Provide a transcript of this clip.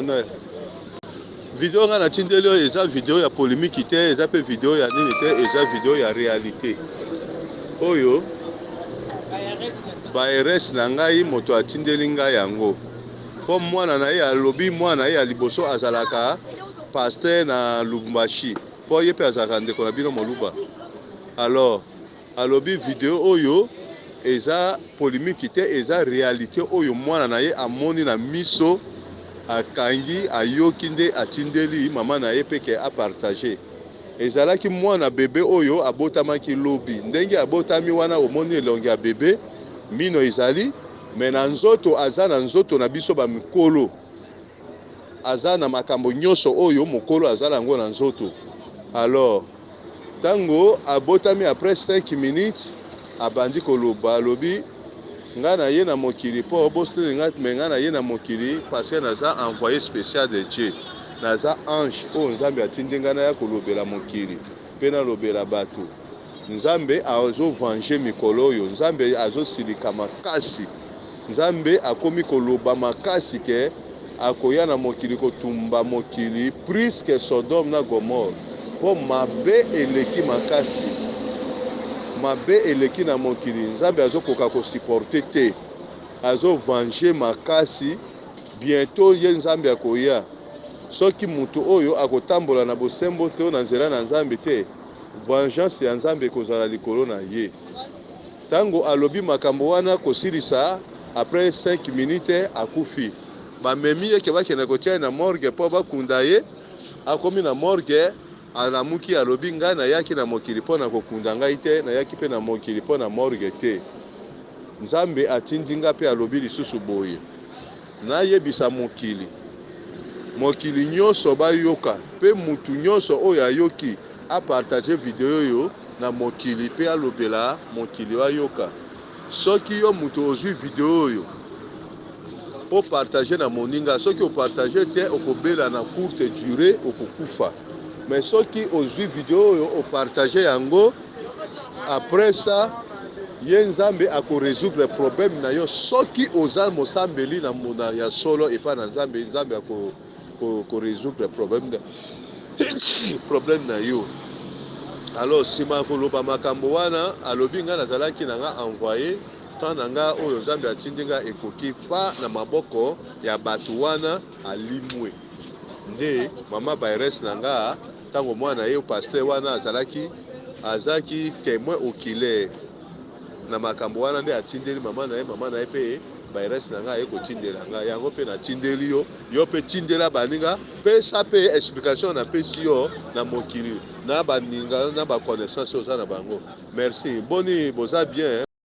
ngai video nga na tindeli oyo eza video ya polémique te, eza pe video ya nini te, eza video ya réalité oyo ba RS na ngai moto atindeli ngai yango po mwana na ye alobi mwana ye ya liboso azalaka pasteur na Lubumbashi po ye pe azalaka ndeko na bino Moluba. Alors alobi video oyo eza polémique te, eza réalité oyo mwana na ye amoni na miso akangi ayoki nde atindeli mama na ye peke apartage. Ezalaki mwana bebe oyo abotamaki lobi ndenge abotami wana omoni elongi ya bebe mino ezali me na nzoto aza na nzoto na biso ba mikolo aza na makambo nyonso oyo mokolo aza nango na nzoto. Alors tango abotami après 5 minutes abandi koloba alobi nga na ye na mokili po bostele nga menga na ye na mokili parce que naza envoyé spécial de Dieu, naza ange o nzambe atindi nga na ya kolobela mokili pe na lobela bato. Nzambe azo venger mikolo oyo, nzambe azo silika makasi, nzambe akomi koloba makasi ke akoya na mokili kotumba mokili plus que Sodome na Gomorre po mabe eleki makasi, mabe eleki na mokili. Nzambe azokoka kosupporte te, azo venger makasi. Bientôt ye nzambe akoya soki mutu oyo akotambola na bosembo te na nzela na nzambe te, vengeance ya nzambe kozala likolo na ye. Tango alobi makambo wana kosilisa après 5 minutes akufi. Bamemi ye ke bakende kotia na morgue po bakunda ye, akomi na morgue alamuki alobi nga na yaki na mokili po na kokunda ngai te, na yaki pe na mokili po na morgue te. Nzambe atindi nga pe alobi lisusu boye na yebisa mokili, mokili nyonso bayoka pe mutu nyonso oyo ayoki apartage video oyo na mokili pe alobela mokili bayoka. Soki yo mutu ozwi video oyo o partage na moninga, soki o partage te okobela na courte durée okokufa. Mais soki ozwi video oyo o partage yango après ça ye nzambe ako résoudre problème na yo. Soki oza mosambeli na mona ya solo epa na nzambe, nzambe ako résoudre problème na yo. Alors sima koloba makambo wana alobi nga nazalaki na nga envoyé tant na nga oyo nzambe atindi nga ekoki pa na maboko ya bato wana alimwe. Nde mama baires na nga tango mwana ye pasteur wana azaki témoin oculaire na makambo wana nde atindeli mama na ye pe baires na nga ye kotindela nga yango pe natindeli yo pe tindela baninga pe sa pe explication na pesi yo na mokili na baninga na ba connaissance oza na bango. Merci boni boza bien.